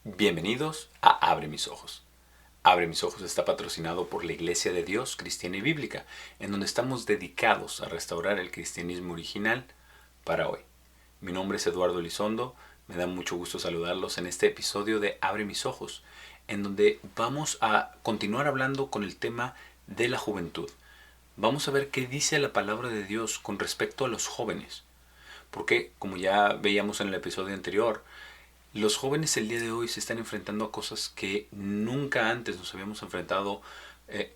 Bienvenidos a Abre mis ojos. Abre mis ojos está patrocinado por la Iglesia de Dios Cristiana y Bíblica, en donde estamos dedicados a restaurar el cristianismo original para hoy. Mi nombre es Eduardo Elizondo, me da mucho gusto saludarlos en este episodio de Abre mis ojos, en donde vamos a continuar hablando con el tema de la juventud. Vamos a ver qué dice la palabra de Dios con respecto a los jóvenes. Porque, como ya veíamos en el episodio anterior, los jóvenes el día de hoy se están enfrentando a cosas que nunca antes nos habíamos enfrentado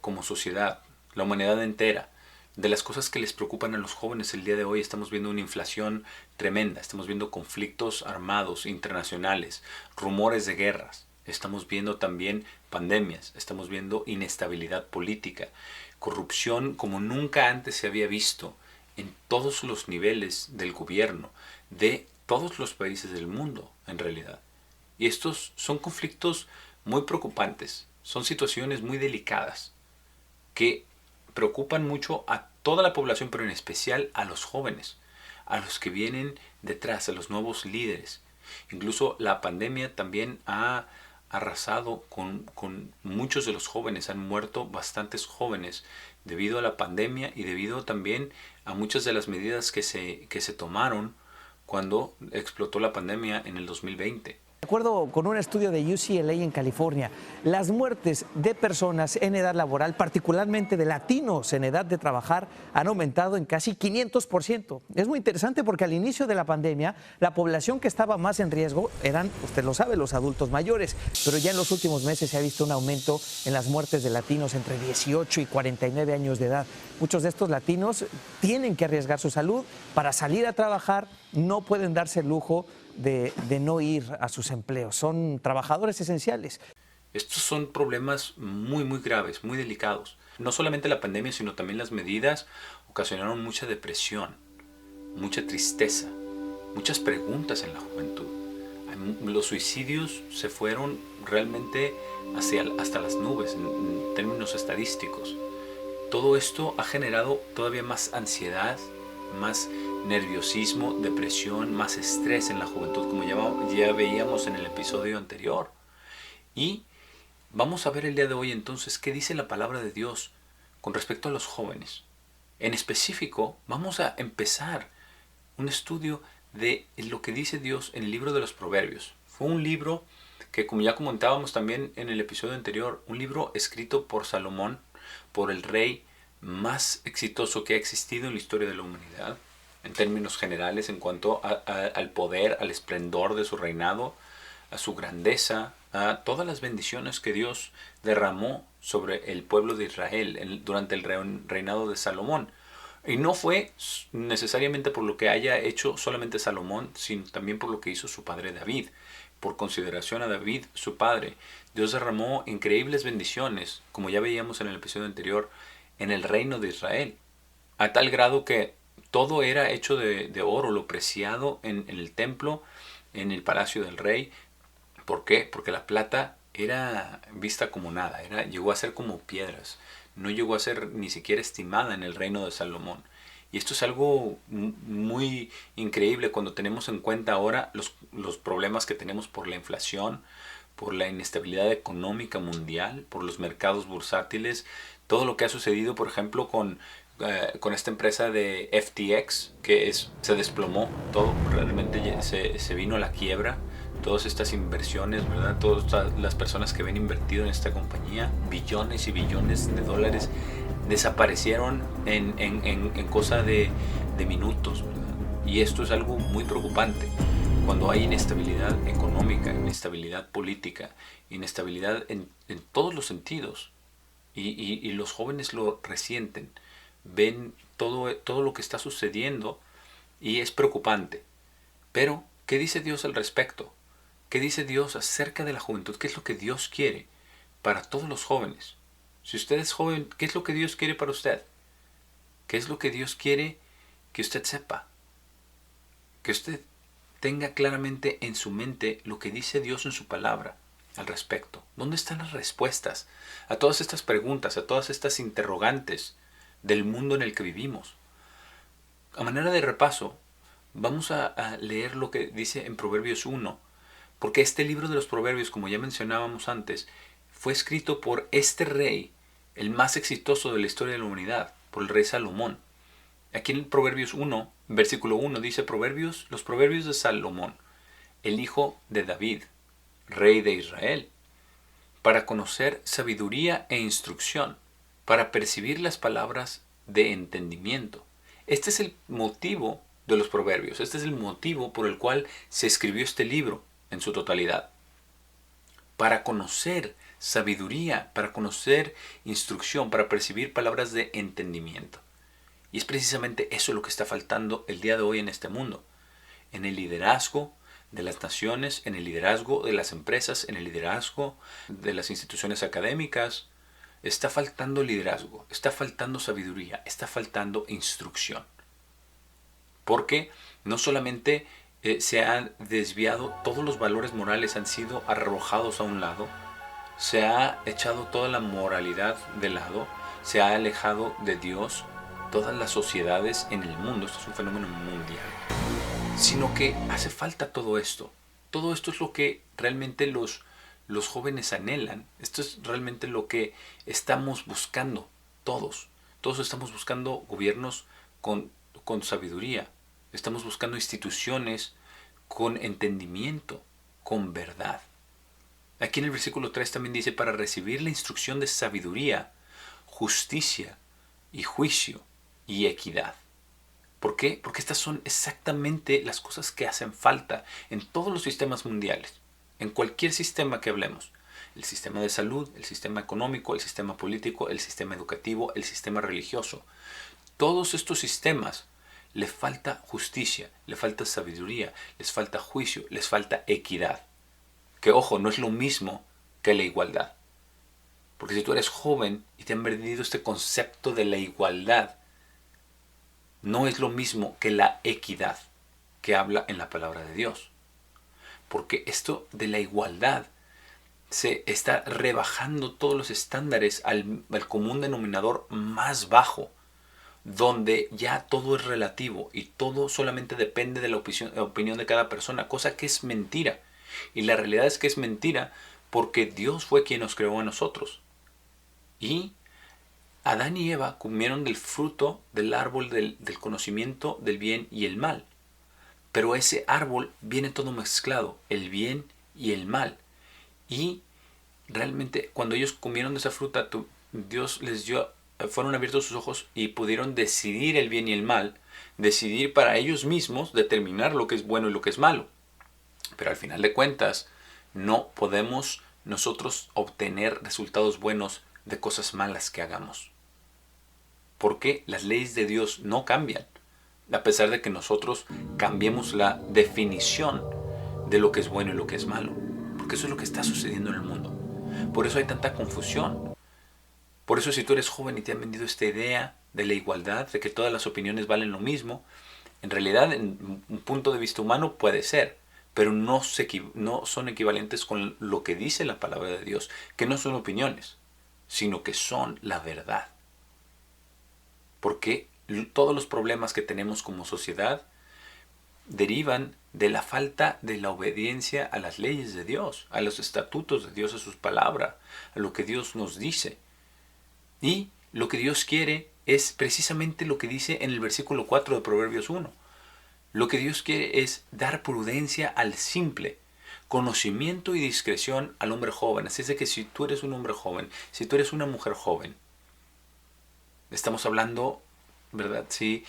como sociedad, la humanidad entera. De las cosas que les preocupan a los jóvenes el día de hoy estamos viendo una inflación tremenda, estamos viendo conflictos armados internacionales, rumores de guerras, estamos viendo también pandemias, estamos viendo inestabilidad política, corrupción como nunca antes se había visto en todos los niveles del gobierno, de todos los países del mundo, en realidad. Y estos son conflictos muy preocupantes, son situaciones muy delicadas que preocupan mucho a toda la población, pero en especial a los jóvenes, a los que vienen detrás, a los nuevos líderes. Incluso la pandemia también ha arrasado con muchos de los jóvenes, han muerto bastantes jóvenes debido a la pandemia y debido también a muchas de las medidas que se tomaron cuando explotó la pandemia en el 2020. De acuerdo con un estudio de UCLA en California, las muertes de personas en edad laboral, particularmente de latinos en edad de trabajar, han aumentado en casi 500%. Es muy interesante porque al inicio de la pandemia, la población que estaba más en riesgo eran, usted lo sabe, los adultos mayores, pero ya en los últimos meses se ha visto un aumento en las muertes de latinos entre 18 y 49 años de edad. Muchos de estos latinos tienen que arriesgar su salud para salir a trabajar, no pueden darse el lujo de no ir a sus empleos. Son trabajadores esenciales. Estos son problemas muy graves, muy delicados. No solamente la pandemia, sino también las medidas ocasionaron mucha depresión, mucha tristeza, muchas preguntas en la juventud. Los suicidios se fueron realmente hasta las nubes en términos estadísticos. Todo esto ha generado todavía más ansiedad, más nerviosismo, depresión, más estrés en la juventud, como ya veíamos en el episodio anterior. Y vamos a ver el día de hoy entonces qué dice la palabra de Dios con respecto a los jóvenes. En específico, vamos a empezar un estudio de lo que dice Dios en el libro de los Proverbios. Fue un libro que, como ya comentábamos también en el episodio anterior, un libro escrito por Salomón, por el rey más exitoso que ha existido en la historia de la humanidad, en términos generales, en cuanto al poder, al esplendor de su reinado, a su grandeza, a todas las bendiciones que Dios derramó sobre el pueblo de Israel durante el reinado de Salomón. Y no fue necesariamente por lo que haya hecho solamente Salomón, sino también por lo que hizo su padre David. Por consideración a David, su padre, Dios derramó increíbles bendiciones, como ya veíamos en el episodio anterior, en el reino de Israel, a tal grado que todo era hecho de oro, lo preciado en el templo, en el palacio del rey. ¿Por qué? Porque la plata era vista como nada, llegó a ser como piedras, no llegó a ser ni siquiera estimada en el reino de Salomón. Y esto es algo muy increíble cuando tenemos en cuenta ahora los problemas que tenemos por la inflación, por la inestabilidad económica mundial, por los mercados bursátiles, todo lo que ha sucedido, por ejemplo, con esta empresa de FTX, se desplomó todo, realmente se vino a la quiebra. Todas estas inversiones, ¿verdad? Todas las personas que habían invertido en esta compañía, billones y billones de dólares, desaparecieron en cosa de minutos, ¿verdad? Y esto es algo muy preocupante. Cuando hay inestabilidad económica, inestabilidad política, inestabilidad en todos los sentidos, y los jóvenes lo resienten, ven todo lo que está sucediendo y es preocupante. Pero, ¿qué dice Dios al respecto? ¿Qué dice Dios acerca de la juventud? ¿Qué es lo que Dios quiere para todos los jóvenes? Si usted es joven, ¿qué es lo que Dios quiere para usted? ¿Qué es lo que Dios quiere que usted sepa? Que usted tenga claramente en su mente lo que dice Dios en su palabra al respecto. ¿Dónde están las respuestas a todas estas preguntas, a todas estas interrogantes del mundo en el que vivimos? A manera de repaso, vamos a leer lo que dice en Proverbios 1, Porque este libro de los Proverbios, como ya mencionábamos antes, fue escrito por este rey, el más exitoso de la historia de la humanidad, por el rey Salomón. Aquí en Proverbios 1, versículo 1, dice los Proverbios de Salomón, el hijo de David, rey de Israel, para conocer sabiduría e instrucción, para percibir las palabras de entendimiento. Este es el motivo de los Proverbios, este es el motivo por el cual se escribió este libro en su totalidad. Para conocer sabiduría, para conocer instrucción, para percibir palabras de entendimiento. Y es precisamente eso lo que está faltando el día de hoy en este mundo. En el liderazgo de las naciones, en el liderazgo de las empresas, en el liderazgo de las instituciones académicas, está faltando liderazgo, está faltando sabiduría, está faltando instrucción. Porque no solamente se han desviado, todos los valores morales han sido arrojados a un lado, se ha echado toda la moralidad de lado, se ha alejado de Dios todas las sociedades en el mundo. Esto es un fenómeno mundial. Sino que hace falta todo esto. Todo esto es lo que realmente los jóvenes anhelan. Esto es realmente lo que estamos buscando todos. Todos estamos buscando gobiernos con sabiduría. Estamos buscando instituciones con entendimiento, con verdad. Aquí en el versículo 3 también dice, para recibir la instrucción de sabiduría, justicia y juicio y equidad. ¿Por qué? Porque estas son exactamente las cosas que hacen falta en todos los sistemas mundiales, en cualquier sistema que hablemos. El sistema de salud, el sistema económico, el sistema político, el sistema educativo, el sistema religioso. Todos estos sistemas le falta justicia, le falta sabiduría, les falta juicio, les falta equidad. Que ojo, no es lo mismo que la igualdad. Porque si tú eres joven y te han vendido este concepto de la igualdad, no es lo mismo que la equidad que habla en la palabra de Dios. Porque esto de la igualdad se está rebajando todos los estándares al común denominador más bajo, donde ya todo es relativo y todo solamente depende de la opinión de cada persona, cosa que es mentira. Y la realidad es que es mentira porque Dios fue quien nos creó a nosotros. Y Adán y Eva comieron del fruto del árbol del conocimiento del bien y el mal. Pero ese árbol viene todo mezclado, el bien y el mal. Y realmente cuando ellos comieron de esa fruta, Dios les dio, fueron abiertos sus ojos y pudieron decidir el bien y el mal, decidir para ellos mismos determinar lo que es bueno y lo que es malo. Pero al final de cuentas, no podemos nosotros obtener resultados buenos de cosas malas que hagamos. Porque las leyes de Dios no cambian, a pesar de que nosotros cambiemos la definición de lo que es bueno y lo que es malo. Porque eso es lo que está sucediendo en el mundo. Por eso hay tanta confusión. Por eso si tú eres joven y te han vendido esta idea de la igualdad, de que todas las opiniones valen lo mismo, en realidad en un punto de vista humano puede ser, pero no son equivalentes con lo que dice la palabra de Dios, que no son opiniones, sino que son la verdad. Porque todos los problemas que tenemos como sociedad derivan de la falta de la obediencia a las leyes de Dios, a los estatutos de Dios, a sus palabras, a lo que Dios nos dice. Y lo que Dios quiere es precisamente lo que dice en el versículo 4 de Proverbios 1. Lo que Dios quiere es dar prudencia al simple, conocimiento y discreción al hombre joven. Así es de que si tú eres un hombre joven, si tú eres una mujer joven, estamos hablando, ¿verdad? Si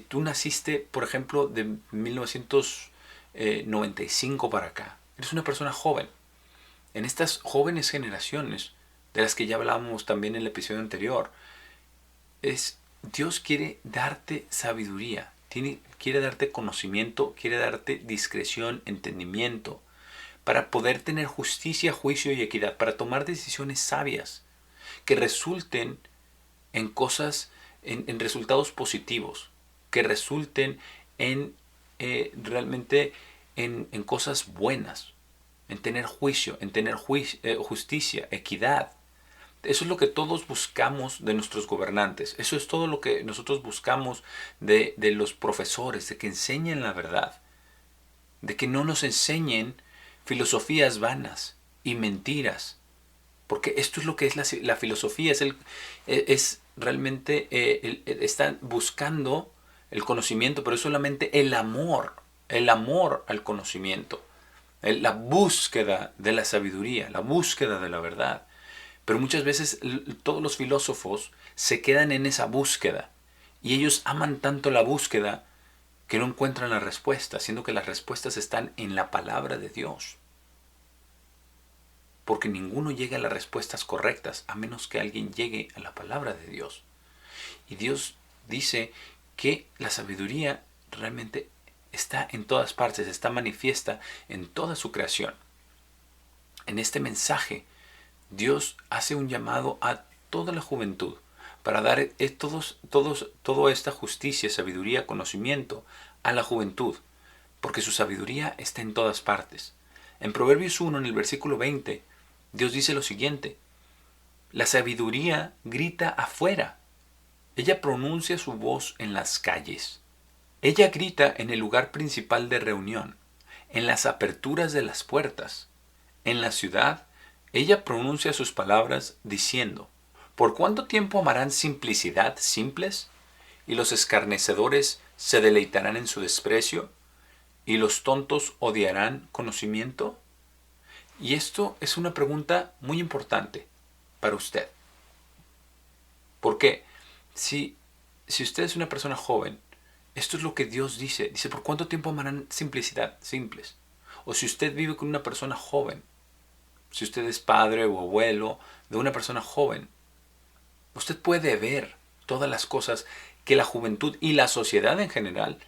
tú naciste, por ejemplo, de 1995 para acá, eres una persona joven. En estas jóvenes generaciones, de las que ya hablábamos también en el episodio anterior, Dios quiere darte sabiduría, quiere darte conocimiento, quiere darte discreción, entendimiento, para poder tener justicia, juicio y equidad, para tomar decisiones sabias que resulten en cosas, en resultados positivos, que resulten en realmente en cosas buenas, en tener juicio, en tener justicia, equidad. Eso es lo que todos buscamos de nuestros gobernantes. Eso es todo lo que nosotros buscamos de los profesores, de que enseñen la verdad, de que no nos enseñen filosofías vanas y mentiras. Porque esto es lo que es la filosofía, es realmente, están buscando el conocimiento, pero es solamente el amor al conocimiento, la búsqueda de la sabiduría, la búsqueda de la verdad. Pero muchas veces todos los filósofos se quedan en esa búsqueda y ellos aman tanto la búsqueda que no encuentran la respuesta, siendo que las respuestas están en la palabra de Dios. Porque ninguno llega a las respuestas correctas a menos que alguien llegue a la palabra de Dios. Y Dios dice que la sabiduría realmente está en todas partes, está manifiesta en toda su creación. En este mensaje, Dios hace un llamado a toda la juventud para dar toda esta justicia, sabiduría, conocimiento a la juventud, porque su sabiduría está en todas partes. En Proverbios 1, en el versículo 20, Dios dice lo siguiente: la sabiduría grita afuera, ella pronuncia su voz en las calles. Ella grita en el lugar principal de reunión, en las aperturas de las puertas. En la ciudad, ella pronuncia sus palabras diciendo: ¿por cuánto tiempo amarán simplicidad simples? ¿Y los escarnecedores se deleitarán en su desprecio? ¿Y los tontos odiarán conocimiento? Y esto es una pregunta muy importante para usted. Porque si usted es una persona joven, esto es lo que Dios dice. Dice, ¿por cuánto tiempo amarán simplicidad simples? O si usted vive con una persona joven, si usted es padre o abuelo de una persona joven, usted puede ver todas las cosas que la juventud y la sociedad en general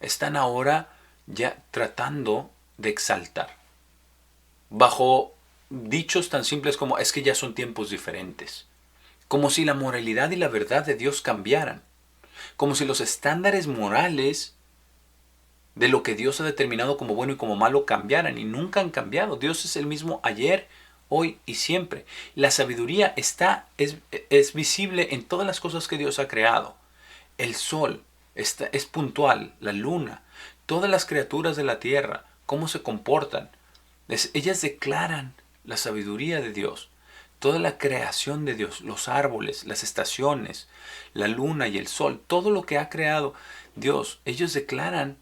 están ahora ya tratando de exaltar. Bajo dichos tan simples como es que ya son tiempos diferentes. Como si la moralidad y la verdad de Dios cambiaran. Como si los estándares morales de lo que Dios ha determinado como bueno y como malo cambiaran, y nunca han cambiado. Dios es el mismo ayer, hoy y siempre. La sabiduría es visible en todas las cosas que Dios ha creado. El sol es puntual, la luna, todas las criaturas de la tierra, cómo se comportan. Ellas declaran la sabiduría de Dios. Toda la creación de Dios, los árboles, las estaciones, la luna y el sol, todo lo que ha creado Dios, ellos declaran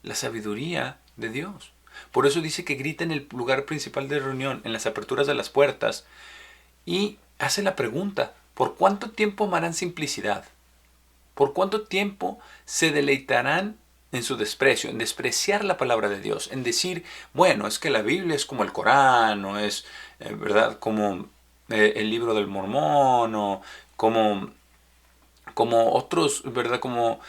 la sabiduría de Dios. Por eso dice que grita en el lugar principal de reunión, en las aperturas de las puertas, y hace la pregunta: ¿por cuánto tiempo amarán simplicidad? ¿Por cuánto tiempo se deleitarán en su desprecio, en despreciar la palabra de Dios, en decir, bueno, es que la Biblia es como el Corán, o es, ¿verdad?, como el libro del Mormón, o como otros, ¿verdad?, como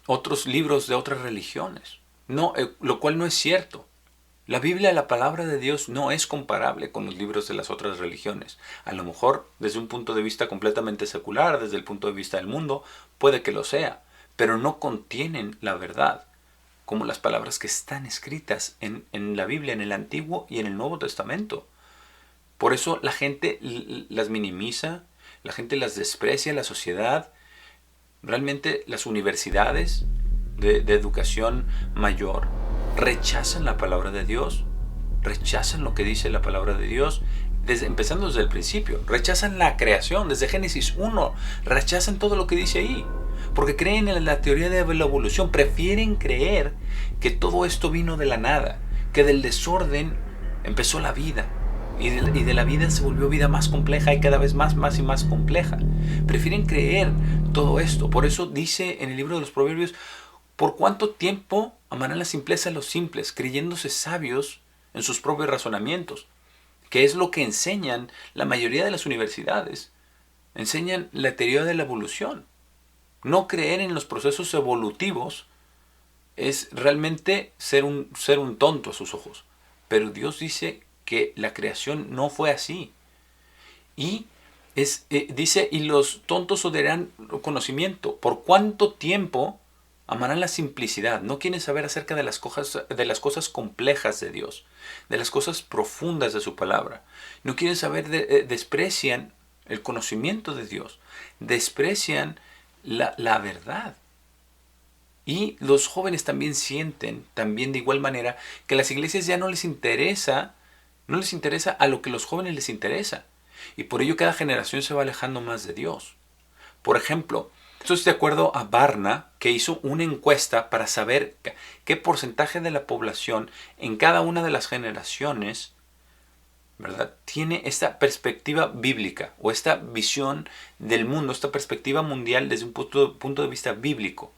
otros libros de otras religiones. No, lo cual no es cierto. La Biblia, la palabra de Dios, no es comparable con los libros de las otras religiones. A lo mejor, desde un punto de vista completamente secular, desde el punto de vista del mundo, puede que lo sea, pero no contienen la verdad, como las palabras que están escritas en la Biblia, en el Antiguo y en el Nuevo Testamento. Por eso la gente las minimiza, la gente las desprecia, la sociedad. Realmente las universidades de educación mayor rechazan la palabra de Dios, rechazan lo que dice la palabra de Dios, empezando desde el principio. Rechazan la creación, desde Génesis 1, rechazan todo lo que dice ahí, porque creen en la teoría de la evolución, prefieren creer que todo esto vino de la nada, que del desorden empezó la vida, y de la vida se volvió vida más compleja y cada vez más y más compleja. Prefieren creer todo esto. Por eso dice en el libro de los Proverbios: ¿por cuánto tiempo amarán la simpleza los simples, creyéndose sabios en sus propios razonamientos? Que es lo que enseñan la mayoría de las universidades. Enseñan la teoría de la evolución. No creer en los procesos evolutivos es realmente ser un tonto a sus ojos. Pero Dios dice que la creación no fue así. Y dice, y los tontos odiarán conocimiento. ¿Por cuánto tiempo amarán la simplicidad? No quieren saber acerca de las cosas complejas de Dios, de las cosas profundas de su palabra. No quieren saber, desprecian el conocimiento de Dios, desprecian la verdad. Y los jóvenes también sienten, también de igual manera, que las iglesias ya no les interesa a lo que los jóvenes les interesa. Y por ello cada generación se va alejando más de Dios. Por ejemplo, esto es de acuerdo a Barna, que hizo una encuesta para saber qué porcentaje de la población en cada una de las generaciones, ¿verdad?, tiene esta perspectiva bíblica o esta visión del mundo, esta perspectiva mundial desde un punto de vista bíblico.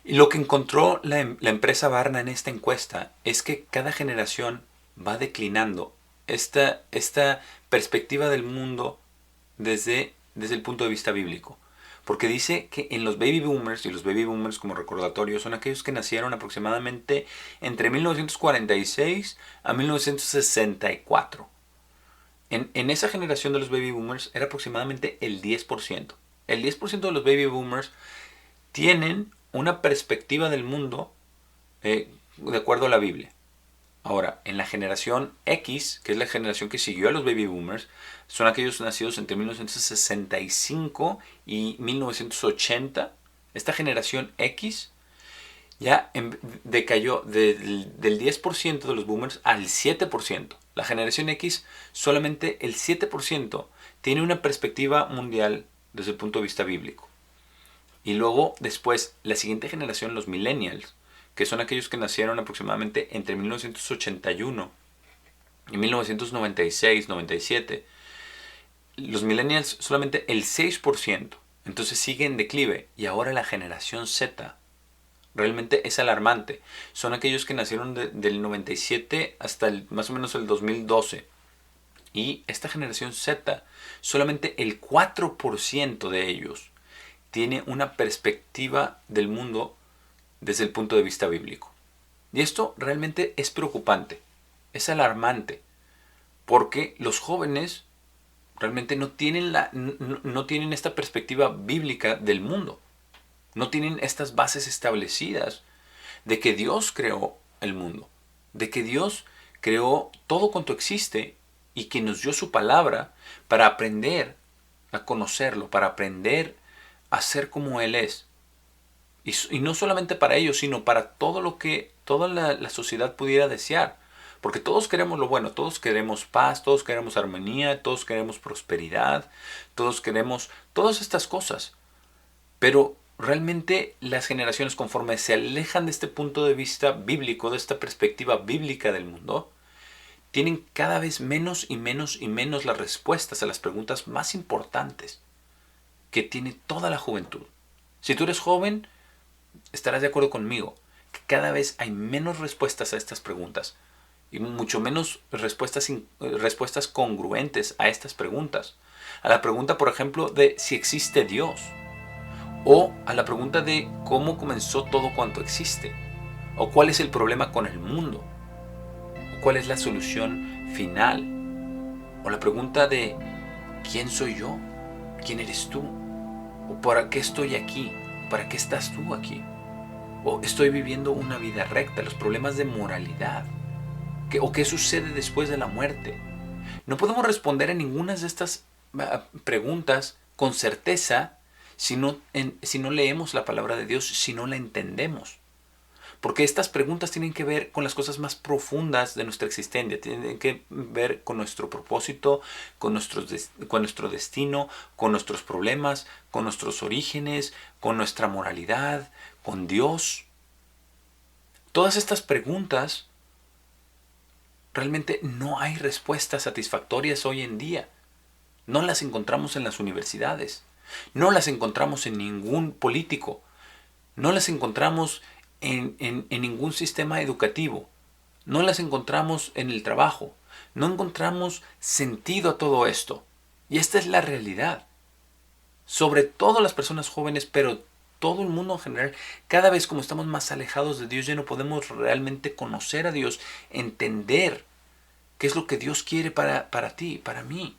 Y lo que encontró la empresa Barna en esta encuesta es que cada generación va declinando esta perspectiva del mundo desde el punto de vista bíblico. Porque dice que en los baby boomers, y los baby boomers como recordatorio son aquellos que nacieron aproximadamente entre 1946 a 1964. En esa generación de los baby boomers era aproximadamente el 10%. El 10% de los baby boomers tienen una perspectiva del mundo de acuerdo a la Biblia. Ahora, en la generación X, que es la generación que siguió a los baby boomers, son aquellos nacidos entre 1965 y 1980. Esta generación X ya decayó del 10% de los boomers al 7%. La generación X, solamente el 7% tiene una perspectiva mundial desde el punto de vista bíblico. Y luego, después, la siguiente generación, los millennials, que son aquellos que nacieron aproximadamente entre 1981 y 1996-97. Los millennials solamente el 6%. Entonces sigue en declive. Y ahora la generación Z realmente es alarmante. Son aquellos que nacieron del 97 hasta más o menos el 2012. Y esta generación Z, solamente el 4% de ellos tiene una perspectiva del mundo desde el punto de vista bíblico. Y esto realmente es preocupante, es alarmante, porque los jóvenes realmente no tienen esta perspectiva bíblica del mundo. No tienen estas bases establecidas de que Dios creó el mundo, de que Dios creó todo cuanto existe y que nos dio su palabra para aprender a conocerlo, para aprender a ser como Él es. Y no solamente para ellos, sino para todo lo que toda la sociedad pudiera desear. Porque todos queremos lo bueno, todos queremos paz, todos queremos armonía, todos queremos prosperidad, todos queremos todas estas cosas. Pero realmente las generaciones, conforme se alejan de este punto de vista bíblico, de esta perspectiva bíblica del mundo, tienen cada vez menos y menos y menos las respuestas a las preguntas más importantes que tiene toda la juventud. Si tú eres joven, estarás de acuerdo conmigo que cada vez hay menos respuestas a estas preguntas y mucho menos respuestas congruentes a estas preguntas. A la pregunta, por ejemplo, de si existe Dios, o a la pregunta de cómo comenzó todo cuanto existe, o cuál es el problema con el mundo, o cuál es la solución final, o la pregunta de ¿quién soy yo? ¿Quién eres tú? ¿O para qué estoy aquí? ¿Para qué estás tú aquí? ¿O estoy viviendo una vida recta? Los problemas de moralidad. ¿O qué sucede después de la muerte? No podemos responder a ninguna de estas preguntas con certeza si no leemos la palabra de Dios, si no la entendemos. Porque estas preguntas tienen que ver con las cosas más profundas de nuestra existencia, tienen que ver con nuestro propósito, con nuestro destino, con nuestros problemas, con nuestros orígenes, con nuestra moralidad, con Dios. Todas estas preguntas, realmente no hay respuestas satisfactorias hoy en día. No las encontramos en las universidades, no las encontramos en ningún político, no las encontramos en ningún sistema educativo, no las encontramos en el trabajo, no encontramos sentido a todo esto. Y esta es la realidad. Sobre todo las personas jóvenes, pero todo el mundo en general, cada vez como estamos más alejados de Dios, ya no podemos realmente conocer a Dios, entender qué es lo que Dios quiere para ti, para mí.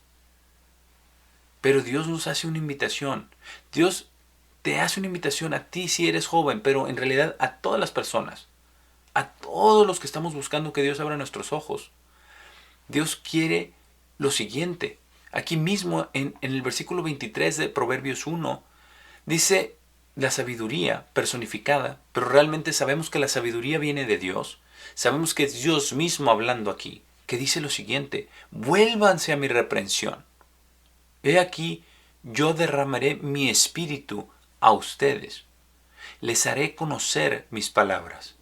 Pero Dios nos hace una invitación. Dios te hace una invitación a ti si eres joven, pero en realidad a todas las personas, a todos los que estamos buscando que Dios abra nuestros ojos. Dios quiere lo siguiente. Aquí mismo en el versículo 23 de Proverbios 1, dice la sabiduría personificada, pero realmente sabemos que la sabiduría viene de Dios. Sabemos que es Dios mismo hablando aquí, que dice lo siguiente: vuélvanse a mi reprensión. He aquí, yo derramaré mi espíritu a ustedes. Les haré conocer mis palabras.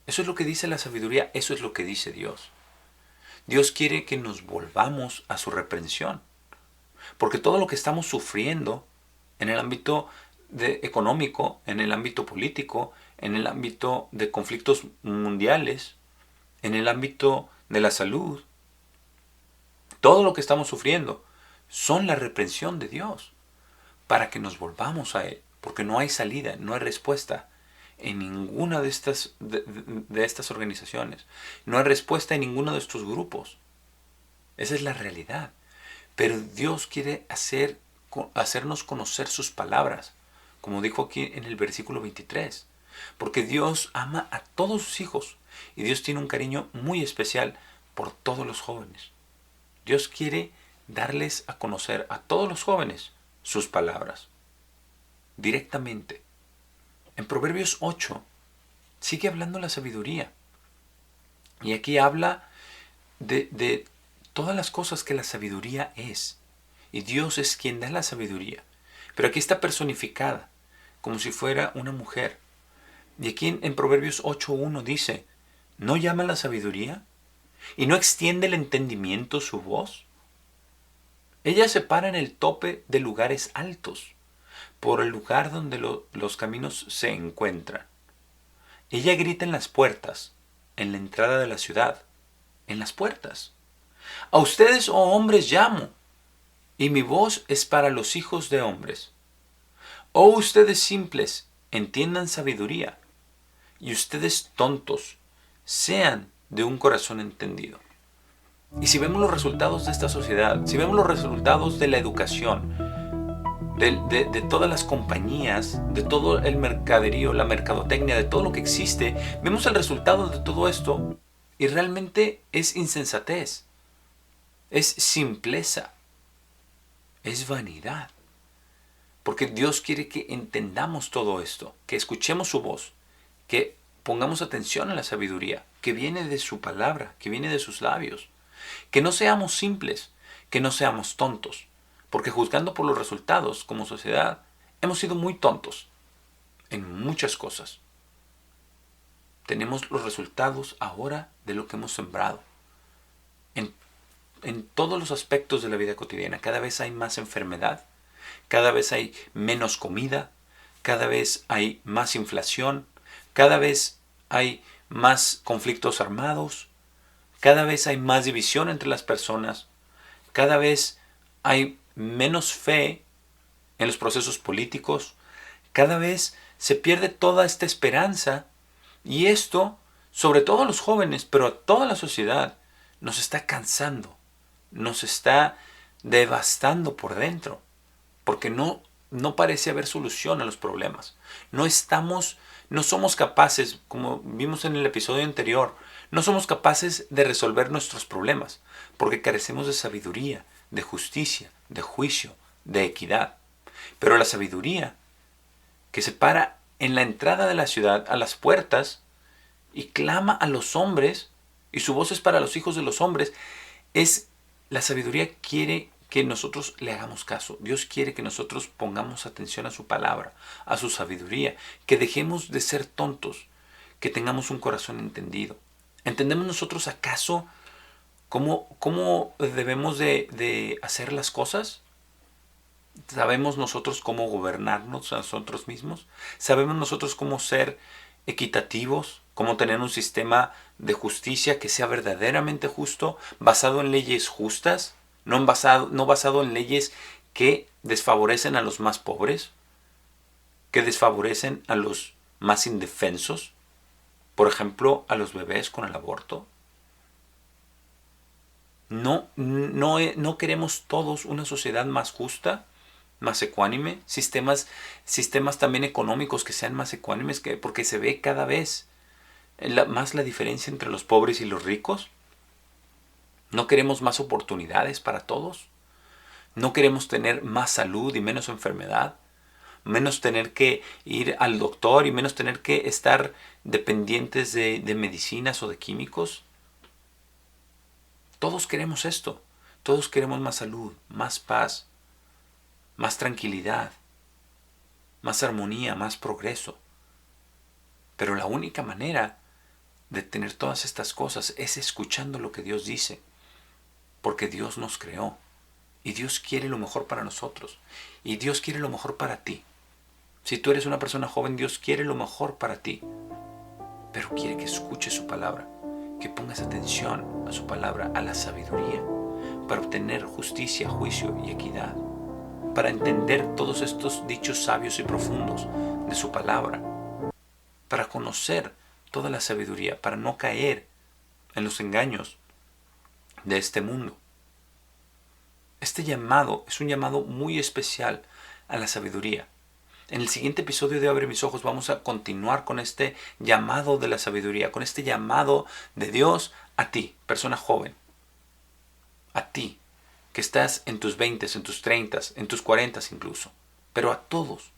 Eso es lo que dice la sabiduría, eso es lo que dice Dios. Dios quiere que nos volvamos a su reprensión. Porque todo lo que estamos sufriendo en el ámbito económico, en el ámbito político, en el ámbito de conflictos mundiales, en el ámbito de la salud, todo lo que estamos sufriendo son la reprensión de Dios para que nos volvamos a Él. Porque no hay salida, no hay respuesta en ninguna de estas organizaciones. No hay respuesta en ninguno de estos grupos. Esa es la realidad. Pero Dios quiere hacernos conocer sus palabras, como dijo aquí en el versículo 23. Porque Dios ama a todos sus hijos y Dios tiene un cariño muy especial por todos los jóvenes. Dios quiere darles a conocer a todos los jóvenes sus palabras directamente. En Proverbios 8 sigue hablando la sabiduría. Y aquí habla de todas las cosas que la sabiduría es. Y Dios es quien da la sabiduría. Pero aquí está personificada, como si fuera una mujer. Y aquí en Proverbios 8:1 dice: ¿no llama la sabiduría? ¿Y no extiende el entendimiento su voz? Ella se para en el tope de lugares altos, por el lugar donde los caminos se encuentran. Ella grita en las puertas, en la entrada de la ciudad, en las puertas. A ustedes, oh hombres, llamo, y mi voz es para los hijos de hombres. Oh ustedes simples, entiendan sabiduría, y ustedes tontos, sean de un corazón entendido. Y si vemos los resultados de esta sociedad, si vemos los resultados de la educación, de todas las compañías, de todo el mercaderío, la mercadotecnia, de todo lo que existe, vemos el resultado de todo esto y realmente es insensatez, es simpleza, es vanidad. Porque Dios quiere que entendamos todo esto, que escuchemos su voz, que pongamos atención a la sabiduría, que viene de su palabra, que viene de sus labios. Que no seamos simples, que no seamos tontos, porque juzgando por los resultados como sociedad, hemos sido muy tontos en muchas cosas. Tenemos los resultados ahora de lo que hemos sembrado. En todos los aspectos de la vida cotidiana, cada vez hay más enfermedad, cada vez hay menos comida, cada vez hay más inflación, cada vez hay más conflictos armados, cada vez hay más división entre las personas, cada vez hay menos fe en los procesos políticos, cada vez se pierde toda esta esperanza y esto, sobre todo a los jóvenes, pero a toda la sociedad, nos está cansando, nos está devastando por dentro, porque no parece haber solución a los problemas. No somos capaces, como vimos en el episodio anterior, no somos capaces de resolver nuestros problemas, porque carecemos de sabiduría, de justicia, de juicio, de equidad. Pero la sabiduría, que se para en la entrada de la ciudad, a las puertas, y clama a los hombres, y su voz es para los hijos de los hombres, la sabiduría quiere que nosotros le hagamos caso. Dios quiere que nosotros pongamos atención a su palabra, a su sabiduría, que dejemos de ser tontos, que tengamos un corazón entendido. ¿Entendemos nosotros acaso cómo debemos de hacer las cosas? ¿Sabemos nosotros cómo gobernarnos a nosotros mismos? ¿Sabemos nosotros cómo ser equitativos? ¿Cómo tener un sistema de justicia que sea verdaderamente justo, basado en leyes justas? No basado en leyes que desfavorecen a los más pobres, que desfavorecen a los más indefensos, por ejemplo, a los bebés con el aborto. No queremos todos una sociedad más justa, más ecuánime, sistemas también económicos que sean más ecuánimes, porque se ve cada vez más la diferencia entre los pobres y los ricos. No queremos más oportunidades para todos. No queremos tener más salud y menos enfermedad. menos tener que ir al doctor y menos tener que estar dependientes de medicinas o de químicos. Todos queremos esto. Todos queremos más salud, más paz, más tranquilidad, más armonía, más progreso. Pero la única manera de tener todas estas cosas es escuchando lo que Dios dice. Porque Dios nos creó. Y Dios quiere lo mejor para nosotros. Y Dios quiere lo mejor para ti. Si tú eres una persona joven, Dios quiere lo mejor para ti. Pero quiere que escuches su palabra. Que pongas atención a su palabra, a la sabiduría. Para obtener justicia, juicio y equidad. Para entender todos estos dichos sabios y profundos de su palabra. Para conocer toda la sabiduría. Para no caer en los engaños de este mundo. Este llamado es un llamado muy especial a la sabiduría. En el siguiente episodio de Abre mis ojos vamos a continuar con este llamado de la sabiduría, con este llamado de Dios a ti, persona joven. A ti, que estás en tus 20, en tus 30, en tus 40 incluso. Pero a todos.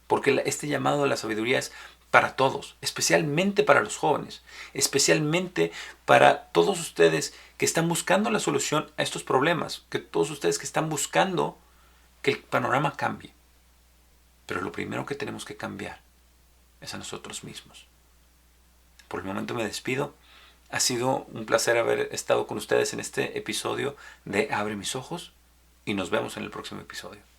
Porque este llamado de la sabiduría es para todos, especialmente para los jóvenes, especialmente para todos ustedes que están buscando la solución a estos problemas, que todos ustedes que están buscando que el panorama cambie. Pero lo primero que tenemos que cambiar es a nosotros mismos. Por el momento me despido. Ha sido un placer haber estado con ustedes en este episodio de Abre mis ojos y nos vemos en el próximo episodio.